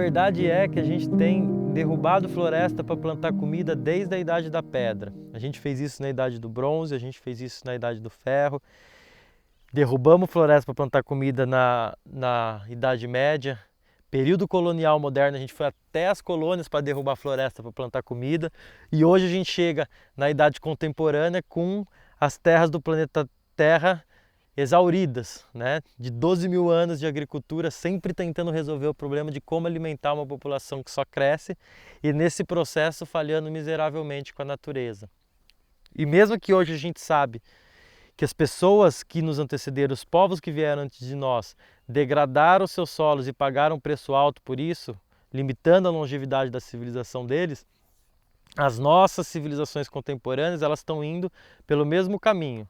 verdade é que a gente tem derrubado floresta para plantar comida desde a Idade da Pedra. A gente fez isso na Idade do Bronze, a gente fez isso na Idade do Ferro. Derrubamos floresta para plantar comida na Idade Média. Período colonial moderno, a gente foi até as colônias para derrubar floresta para plantar comida. E hoje a gente chega na Idade Contemporânea com as terras do planeta Terra exauridas, né? De 12 mil anos de agricultura, sempre tentando resolver o problema de como alimentar uma população que só cresce e nesse processo falhando miseravelmente com a natureza. E mesmo que hoje a gente sabe que as pessoas que nos antecederam, os povos que vieram antes de nós, degradaram seus solos e pagaram um preço alto por isso, limitando a longevidade da civilização deles, as nossas civilizações contemporâneas elas estão indo pelo mesmo caminho,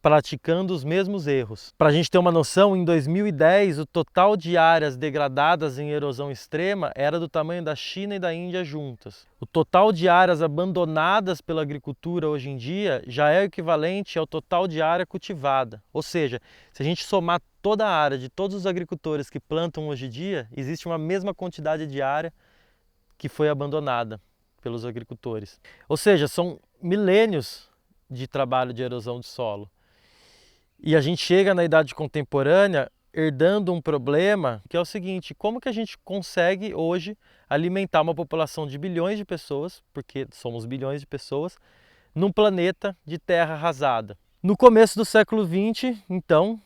praticando os mesmos erros. Para a gente ter uma noção, em 2010 o total de áreas degradadas em erosão extrema era do tamanho da China e da Índia juntas. O total de áreas abandonadas pela agricultura hoje em dia já é o equivalente ao total de área cultivada. Ou seja, se a gente somar toda a área de todos os agricultores que plantam hoje em dia, existe uma mesma quantidade de área que foi abandonada pelos agricultores. Ou seja, são milênios de trabalho de erosão de solo. E a gente chega na idade contemporânea herdando um problema que é o seguinte: como que a gente consegue hoje alimentar uma população de bilhões de pessoas, porque somos bilhões de pessoas, num planeta de terra arrasada? No começo do século XX, então,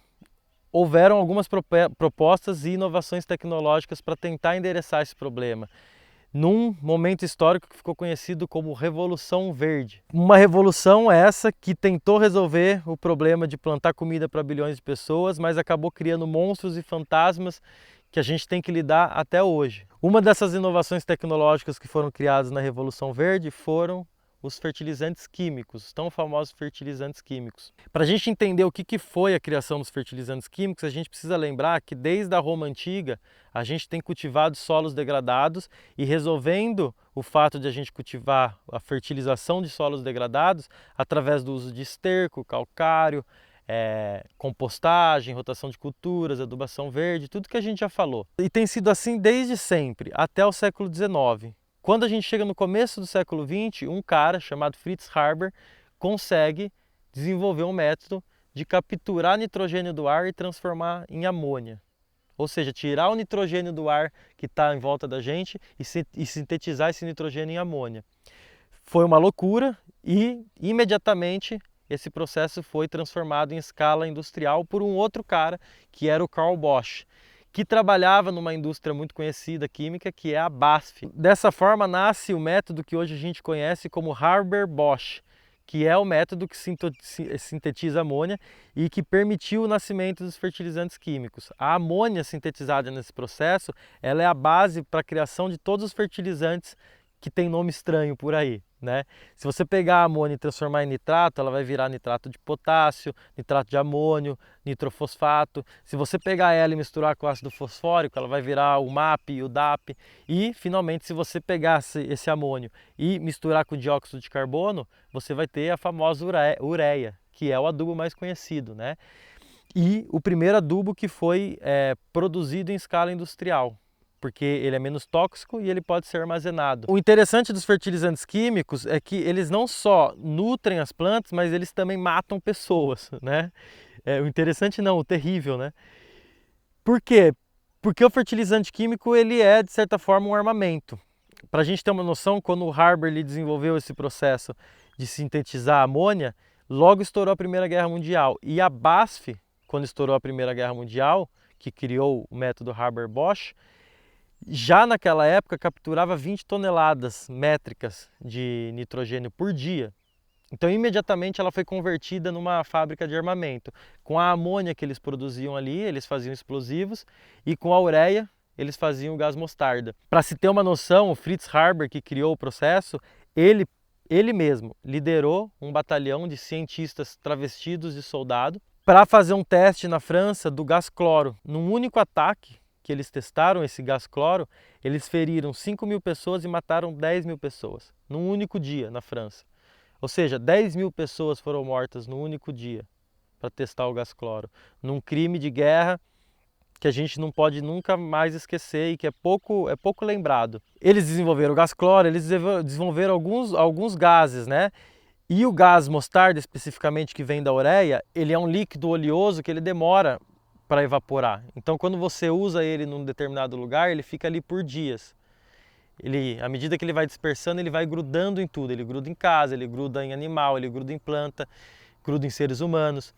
houveram algumas propostas e inovações tecnológicas para tentar endereçar esse problema, num momento histórico que ficou conhecido como Revolução Verde. Uma revolução essa que tentou resolver o problema de plantar comida para bilhões de pessoas, mas acabou criando monstros e fantasmas que a gente tem que lidar até hoje. Uma dessas inovações tecnológicas que foram criadas na Revolução Verde foram os fertilizantes químicos, os tão famosos fertilizantes químicos. Para a gente entender o que foi a criação dos fertilizantes químicos, a gente precisa lembrar que desde a Roma Antiga a gente tem cultivado solos degradados e resolvendo o fato de a gente cultivar a fertilização de solos degradados através do uso de esterco, calcário, compostagem, rotação de culturas, adubação verde, tudo que a gente já falou. E tem sido assim desde sempre, até o século XIX. Quando a gente chega no começo do século XX, um cara chamado Fritz Haber consegue desenvolver um método de capturar nitrogênio do ar e transformar em amônia. Ou seja, tirar o nitrogênio do ar que está em volta da gente e sintetizar esse nitrogênio em amônia. Foi uma loucura e imediatamente esse processo foi transformado em escala industrial por um outro cara, que era o Carl Bosch, que trabalhava numa indústria muito conhecida química, que é a BASF. Dessa forma nasce o método que hoje a gente conhece como Haber-Bosch, que é o método que sintetiza amônia e que permitiu o nascimento dos fertilizantes químicos. A amônia sintetizada nesse processo, ela é a base para a criação de todos os fertilizantes que tem nome estranho por aí, né? Se você pegar a amônia e transformar em nitrato, ela vai virar nitrato de potássio, nitrato de amônio, nitrofosfato. Se você pegar ela e misturar com ácido fosfórico, ela vai virar o MAP e o DAP. E, finalmente, se você pegar esse amônio e misturar com dióxido de carbono, você vai ter a famosa ureia, que é o adubo mais conhecido, né? E o primeiro adubo que foi produzido em escala industrial, porque ele é menos tóxico e ele pode ser armazenado. O interessante dos fertilizantes químicos é que eles não só nutrem as plantas, mas eles também matam pessoas, né? O interessante não, o terrível, né? Por quê? Porque o fertilizante químico ele é, de certa forma, um armamento. Para a gente ter uma noção, quando o Haber desenvolveu esse processo de sintetizar amônia, logo estourou a Primeira Guerra Mundial. E a BASF, quando estourou a Primeira Guerra Mundial, que criou o método Haber-Bosch, já naquela época capturava 20 toneladas métricas de nitrogênio por dia. Então imediatamente ela foi convertida numa fábrica de armamento. Com a amônia que eles produziam ali, eles faziam explosivos, e com a ureia eles faziam o gás mostarda. Para se ter uma noção, o Fritz Haber, que criou o processo, ele mesmo liderou um batalhão de cientistas travestidos de soldado para fazer um teste na França do gás cloro. Num único ataque que eles testaram esse gás cloro, eles feriram 5 mil pessoas e mataram 10 mil pessoas, num único dia na França. Ou seja, 10 mil pessoas foram mortas num único dia para testar o gás cloro, num crime de guerra que a gente não pode nunca mais esquecer e que é pouco lembrado. Eles desenvolveram o gás cloro, eles desenvolveram alguns gases, né? E o gás mostarda, especificamente, que vem da ureia, ele é um líquido oleoso que ele demora para evaporar. Então, quando você usa ele num determinado lugar, ele fica ali por dias. À medida que ele vai dispersando, ele vai grudando em tudo. Ele gruda em casa, ele gruda em animal, ele gruda em planta, gruda em seres humanos.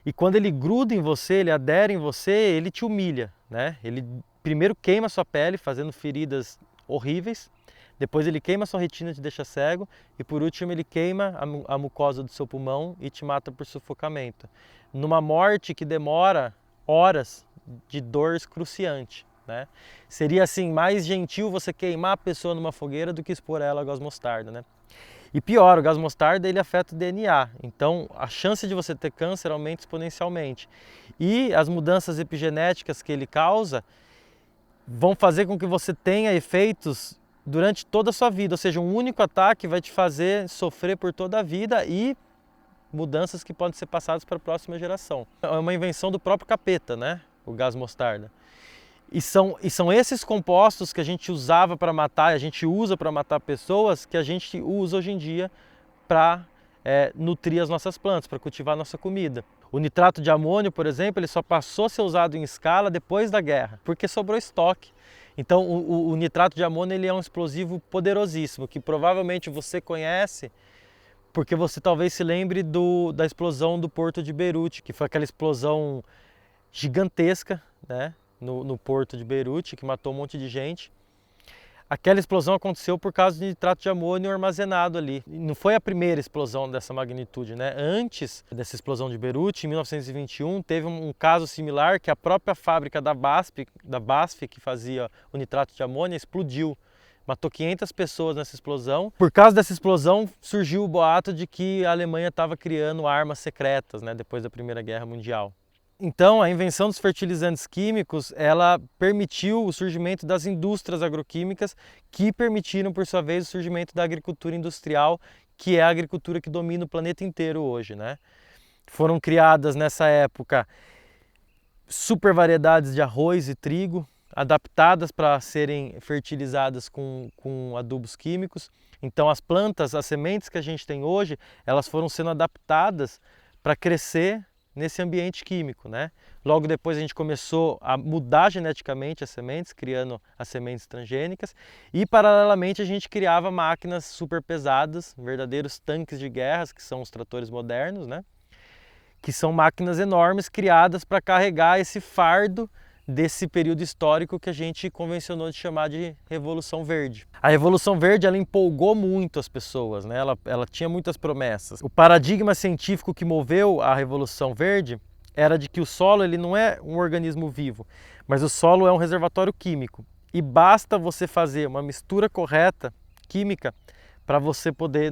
E quando ele gruda em você, ele adere em você, ele te humilha, né? Ele primeiro queima a sua pele, fazendo feridas horríveis. Depois ele queima a sua retina, te deixa cego. E por último ele queima a mucosa do seu pulmão e te mata por sufocamento. Numa morte que demora horas de dor excruciante, né? Seria assim, mais gentil você queimar a pessoa numa fogueira do que expor ela a gás mostarda, né? E pior, o gás mostarda ele afeta o DNA, então a chance de você ter câncer aumenta exponencialmente. E as mudanças epigenéticas que ele causa vão fazer com que você tenha efeitos durante toda a sua vida, ou seja, um único ataque vai te fazer sofrer por toda a vida e mudanças que podem ser passadas para a próxima geração. É uma invenção do próprio capeta, né? O gás mostarda. E são esses compostos que a gente usava para matar, a gente usa para matar pessoas, que a gente usa hoje em dia para nutrir as nossas plantas, para cultivar a nossa comida. O nitrato de amônio, por exemplo, ele só passou a ser usado em escala depois da guerra, porque sobrou estoque. Então o nitrato de amônio ele é um explosivo poderosíssimo, que provavelmente você conhece, porque você talvez se lembre da explosão do porto de Beirute, que foi aquela explosão gigantesca, né? No porto de Beirute, que matou um monte de gente. Aquela explosão aconteceu por causa de nitrato de amônio armazenado ali. Não foi a primeira explosão dessa magnitude, né? Antes dessa explosão de Beirute, em 1921, teve um caso similar que a própria fábrica da BASF, que fazia o nitrato de amônio, explodiu. Matou 500 pessoas nessa explosão. Por causa dessa explosão, surgiu o boato de que a Alemanha estava criando armas secretas, né? Depois da Primeira Guerra Mundial. Então, a invenção dos fertilizantes químicos, ela permitiu o surgimento das indústrias agroquímicas, que permitiram, por sua vez, o surgimento da agricultura industrial, que é a agricultura que domina o planeta inteiro hoje, né? Foram criadas nessa época super variedades de arroz e trigo, adaptadas para serem fertilizadas com adubos químicos. Então, as plantas, as sementes que a gente tem hoje, elas foram sendo adaptadas para crescer nesse ambiente químico, né? Logo depois a gente começou a mudar geneticamente as sementes, criando as sementes transgênicas, e paralelamente a gente criava máquinas super pesadas, verdadeiros tanques de guerras, que são os tratores modernos, né? Que são máquinas enormes criadas para carregar esse fardo desse período histórico que a gente convencionou de chamar de Revolução Verde. A Revolução Verde ela empolgou muito as pessoas, né? Ela tinha muitas promessas. O paradigma científico que moveu a Revolução Verde era de que o solo ele não é um organismo vivo, mas o solo é um reservatório químico. E basta você fazer uma mistura correta química para você poder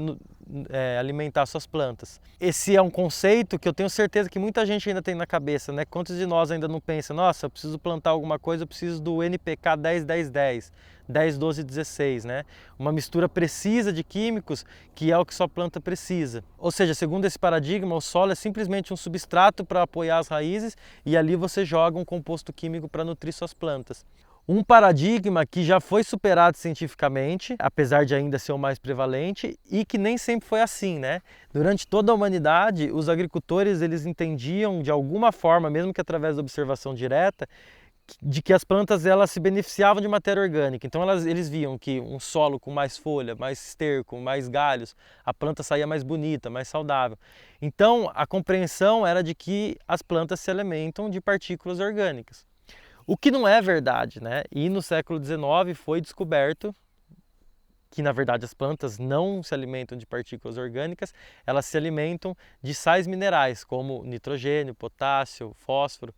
alimentar suas plantas. Esse é um conceito que eu tenho certeza que muita gente ainda tem na cabeça, né? Quantos de nós ainda não pensam, nossa, eu preciso plantar alguma coisa, eu preciso do NPK 10-10-10, 10-12-16, né? Uma mistura precisa de químicos que é o que sua planta precisa. Ou seja, segundo esse paradigma, o solo é simplesmente um substrato para apoiar as raízes e ali você joga um composto químico para nutrir suas plantas. Um paradigma que já foi superado cientificamente, apesar de ainda ser o mais prevalente, e que nem sempre foi assim, né? Durante toda a humanidade, os agricultores eles entendiam de alguma forma, mesmo que através da observação direta, de que as plantas elas se beneficiavam de matéria orgânica. Então eles viam que um solo com mais folha, mais esterco, mais galhos, a planta saía mais bonita, mais saudável. Então a compreensão era de que as plantas se alimentam de partículas orgânicas. O que não é verdade, né? E no século XIX foi descoberto que, na verdade, as plantas não se alimentam de partículas orgânicas, elas se alimentam de sais minerais, como nitrogênio, potássio, fósforo,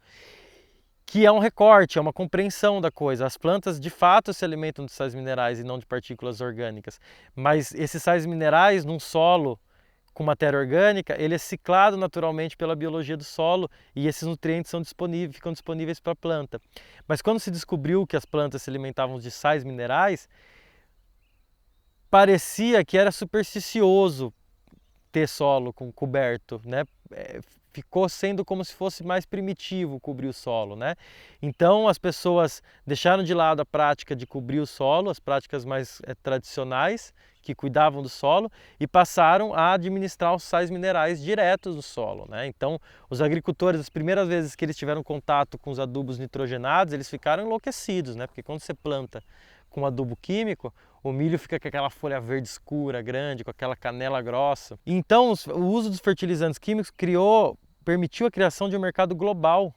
que é um recorte, é uma compreensão da coisa. As plantas, de fato, se alimentam de sais minerais e não de partículas orgânicas, mas esses sais minerais, num solo com matéria orgânica, ele é ciclado naturalmente pela biologia do solo e esses nutrientes ficam disponíveis para a planta. Mas quando se descobriu que as plantas se alimentavam de sais minerais, parecia que era supersticioso ter solo coberto, né? ficou sendo como se fosse mais primitivo cobrir o solo, né? Então as pessoas deixaram de lado a prática de cobrir o solo, as práticas mais tradicionais que cuidavam do solo, e passaram a administrar os sais minerais diretos do solo, né? Então os agricultores, as primeiras vezes que eles tiveram contato com os adubos nitrogenados, eles ficaram enlouquecidos, né? Porque quando você planta com adubo químico, o milho fica com aquela folha verde escura, grande, com aquela canela grossa. Então, o uso dos fertilizantes químicos permitiu a criação de um mercado global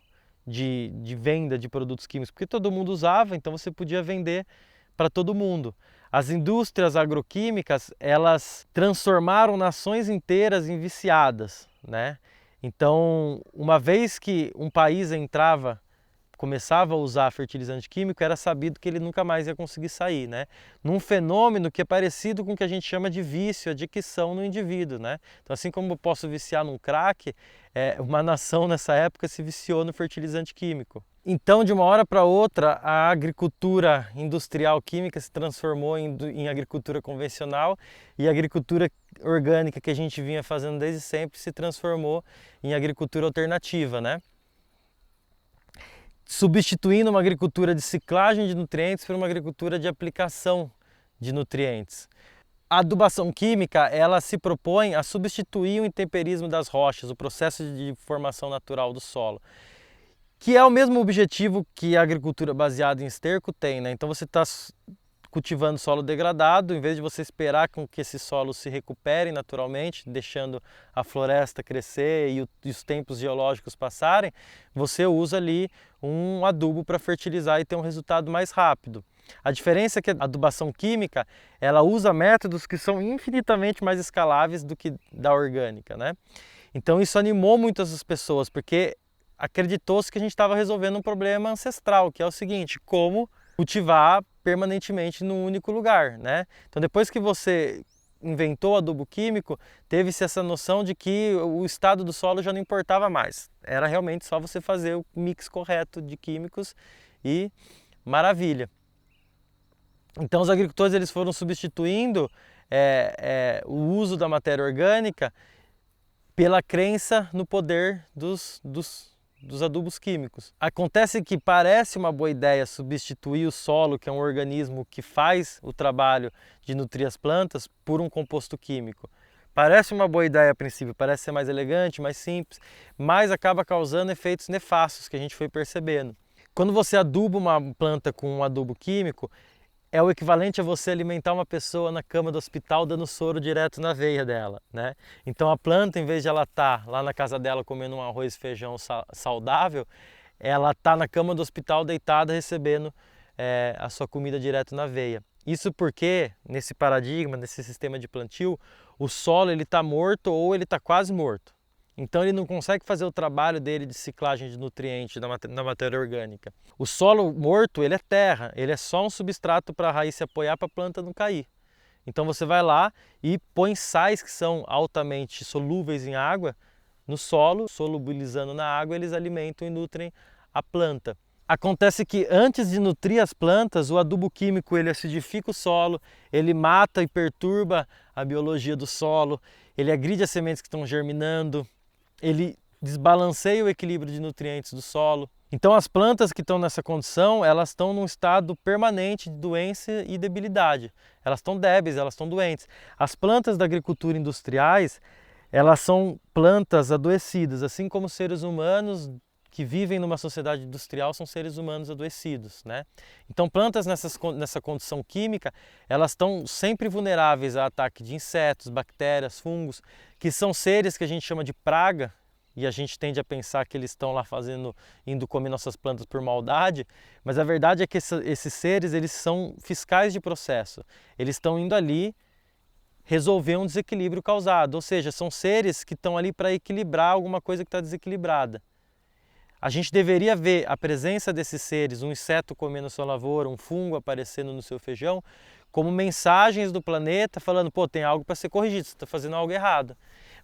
de venda de produtos químicos, porque todo mundo usava, então você podia vender para todo mundo. As indústrias agroquímicas, elas transformaram nações inteiras em viciadas, né? Então, uma vez que um país começava a usar fertilizante químico, era sabido que ele nunca mais ia conseguir sair, né? Num fenômeno que é parecido com o que a gente chama de vício, adicção no indivíduo, né? Então, assim como eu posso viciar num crack, uma nação nessa época se viciou no fertilizante químico. Então, de uma hora para outra, a agricultura industrial química se transformou em agricultura convencional, e a agricultura orgânica que a gente vinha fazendo desde sempre se transformou em agricultura alternativa, né? Substituindo uma agricultura de ciclagem de nutrientes por uma agricultura de aplicação de nutrientes. A adubação química, ela se propõe a substituir o intemperismo das rochas, o processo de formação natural do solo, que é o mesmo objetivo que a agricultura baseada em esterco tem, né? Então você está cultivando solo degradado, em vez de você esperar com que esse solo se recupere naturalmente, deixando a floresta crescer e os tempos geológicos passarem, você usa ali um adubo para fertilizar e ter um resultado mais rápido. A diferença é que a adubação química, ela usa métodos que são infinitamente mais escaláveis do que da orgânica, né? Então isso animou muitas das pessoas, porque acreditou-se que a gente estava resolvendo um problema ancestral, que é o seguinte: como cultivar permanentemente num único lugar, né? Então depois que você inventou o adubo químico, teve-se essa noção de que o estado do solo já não importava mais. Era realmente só você fazer o mix correto de químicos e maravilha. Então os agricultores, eles foram substituindo o uso da matéria orgânica pela crença no poder dos adubos químicos. Acontece que parece uma boa ideia substituir o solo, que é um organismo que faz o trabalho de nutrir as plantas, por um composto químico. Parece uma boa ideia a princípio, parece ser mais elegante, mais simples, mas acaba causando efeitos nefastos que a gente foi percebendo. Quando você aduba uma planta com um adubo químico, é o equivalente a você alimentar uma pessoa na cama do hospital dando soro direto na veia dela, né? Então a planta, em vez de ela estar lá na casa dela comendo um arroz e feijão saudável, ela está na cama do hospital deitada recebendo a sua comida direto na veia. Isso porque, nesse paradigma, nesse sistema de plantio, o solo está morto ou ele está quase morto. Então ele não consegue fazer o trabalho dele de ciclagem de nutrientes na matéria orgânica. O solo morto, ele é terra, ele é só um substrato para a raiz se apoiar para a planta não cair. Então você vai lá e põe sais que são altamente solúveis em água no solo, solubilizando na água, eles alimentam e nutrem a planta. Acontece que antes de nutrir as plantas, o adubo químico ele acidifica o solo, ele mata e perturba a biologia do solo, ele agride as sementes que estão germinando, ele desbalanceia o equilíbrio de nutrientes do solo. Então as plantas que estão nessa condição, elas estão num estado permanente de doença e debilidade. Elas estão débeis, elas estão doentes. As plantas da agricultura industriais, elas são plantas adoecidas, assim como os seres humanos que vivem numa sociedade industrial são seres humanos adoecidos, né? Então plantas nessa condição química, elas estão sempre vulneráveis a ataque de insetos, bactérias, fungos, que são seres que a gente chama de praga, e a gente tende a pensar que eles estão lá indo comer nossas plantas por maldade, mas a verdade é que esses seres, eles são fiscais de processo, eles estão indo ali resolver um desequilíbrio causado, ou seja, são seres que estão ali para equilibrar alguma coisa que está desequilibrada. A gente deveria ver a presença desses seres, um inseto comendo sua lavoura, um fungo aparecendo no seu feijão, como mensagens do planeta falando, pô, tem algo para ser corrigido, você está fazendo algo errado.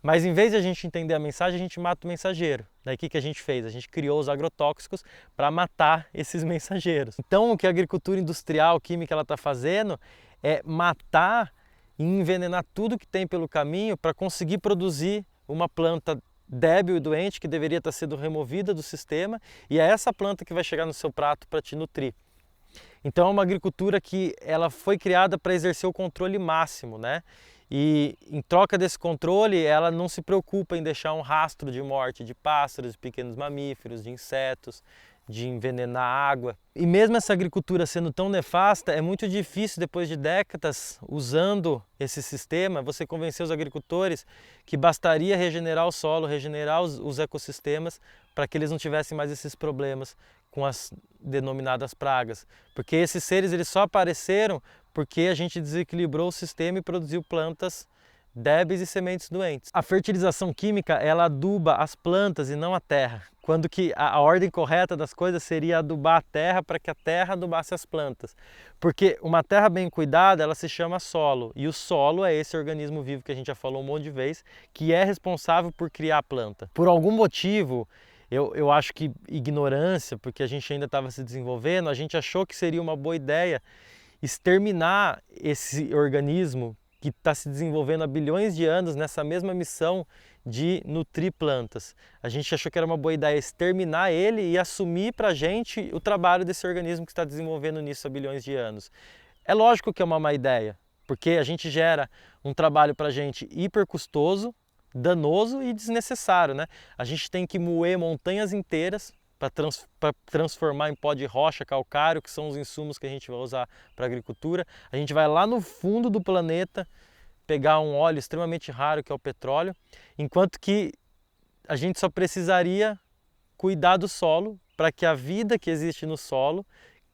Mas em vez de a gente entender a mensagem, a gente mata o mensageiro. Daí o que a gente fez? A gente criou os agrotóxicos para matar esses mensageiros. Então o que a agricultura industrial, química, ela está fazendo é matar e envenenar tudo que tem pelo caminho para conseguir produzir uma planta débil e doente que deveria estar sendo removida do sistema, e é essa planta que vai chegar no seu prato para te nutrir. Então é uma agricultura que ela foi criada para exercer o controle máximo, né? E em troca desse controle, ela não se preocupa em deixar um rastro de morte de pássaros, de pequenos mamíferos, de insetos, de envenenar a água. E mesmo essa agricultura sendo tão nefasta, é muito difícil, depois de décadas usando esse sistema, você convencer os agricultores que bastaria regenerar o solo, regenerar os ecossistemas, para que eles não tivessem mais esses problemas com as denominadas pragas. Porque esses seres eles só apareceram porque a gente desequilibrou o sistema e produziu plantas débeis e sementes doentes. A fertilização química, ela aduba as plantas e não a terra, quando que a ordem correta das coisas seria adubar a terra para que a terra adubasse as plantas. Porque uma terra bem cuidada, ela se chama solo, e o solo é esse organismo vivo que a gente já falou um monte de vezes, que é responsável por criar a planta. Por algum motivo, eu acho que ignorância, porque a gente ainda estava se desenvolvendo, a gente achou que seria uma boa ideia exterminar esse organismo que está se desenvolvendo há bilhões de anos nessa mesma missão de nutrir plantas. A gente achou que era uma boa ideia exterminar ele e assumir para a gente o trabalho desse organismo que está desenvolvendo nisso há bilhões de anos. É lógico que é uma má ideia, porque a gente gera um trabalho para a gente hiper custoso, danoso e desnecessário, né? A gente tem que moer montanhas inteiras para transformar em pó de rocha, calcário, que são os insumos que a gente vai usar para a agricultura. A gente vai lá no fundo do planeta pegar um óleo extremamente raro, que é o petróleo, enquanto que a gente só precisaria cuidar do solo para que a vida que existe no solo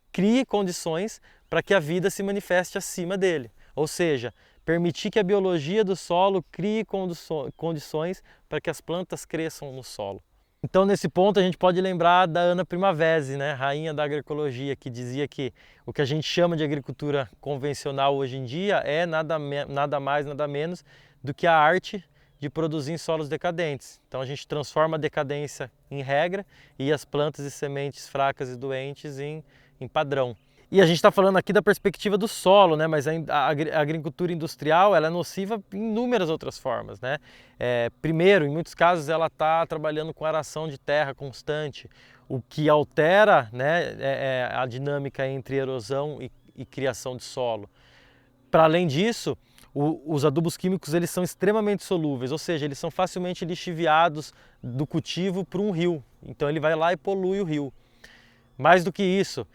crie condições para que a vida se manifeste acima dele. Ou seja, permitir que a biologia do solo crie condições para que as plantas cresçam no solo. Então, nesse ponto, a gente pode lembrar da Ana Primavesi, né, rainha da agroecologia, que dizia que o que a gente chama de agricultura convencional hoje em dia é nada mais, nada menos do que a arte de produzir em solos decadentes. Então, a gente transforma a decadência em regra e as plantas e sementes fracas e doentes em padrão. E a gente está falando aqui da perspectiva do solo, né? Mas a agricultura industrial ela é nociva em inúmeras outras formas, né? Primeiro, em muitos casos, ela está trabalhando com aração de terra constante, o que altera, né, a dinâmica entre erosão e criação de solo. Para além disso, os adubos químicos eles são extremamente solúveis, ou seja, eles são facilmente lixiviados do cultivo para um rio. Então ele vai lá e polui o rio. Mais do que isso,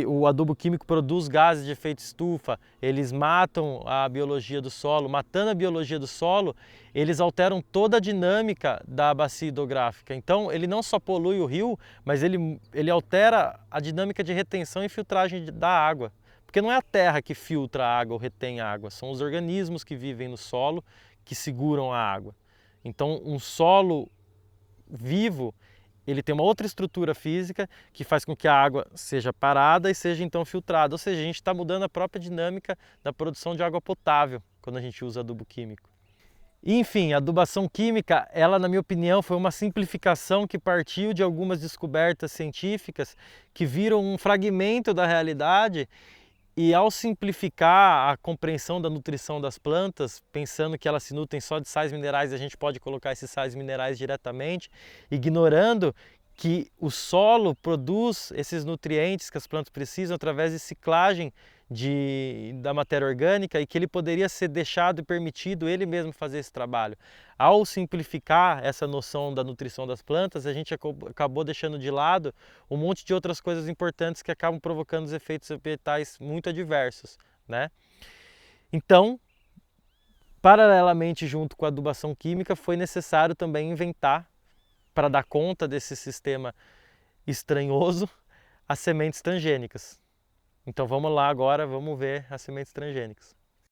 o adubo químico produz gases de efeito estufa, eles matam a biologia do solo. Matando a biologia do solo, eles alteram toda a dinâmica da bacia hidrográfica. Então, ele não só polui o rio, mas ele altera a dinâmica de retenção e filtragem da água. Porque não é a terra que filtra a água ou retém a água, são os organismos que vivem no solo que seguram a água. Então, um solo vivo, ele tem uma outra estrutura física que faz com que a água seja parada e seja então filtrada. Ou seja, a gente está mudando a própria dinâmica da produção de água potável quando a gente usa adubo químico. E, enfim, a adubação química, ela na minha opinião foi uma simplificação que partiu de algumas descobertas científicas que viram um fragmento da realidade. E ao simplificar a compreensão da nutrição das plantas, pensando que elas se nutrem só de sais minerais, a gente pode colocar esses sais minerais diretamente, ignorando que o solo produz esses nutrientes que as plantas precisam através de ciclagem da matéria orgânica e que ele poderia ser deixado e permitido ele mesmo fazer esse trabalho. Ao simplificar essa noção da nutrição das plantas, a gente acabou deixando de lado um monte de outras coisas importantes que acabam provocando os efeitos ambientais muito adversos, né? Então, paralelamente junto com a adubação química, foi necessário também inventar, para dar conta desse sistema estranhoso, as sementes transgênicas. Então vamos lá agora, vamos ver as sementes transgênicas.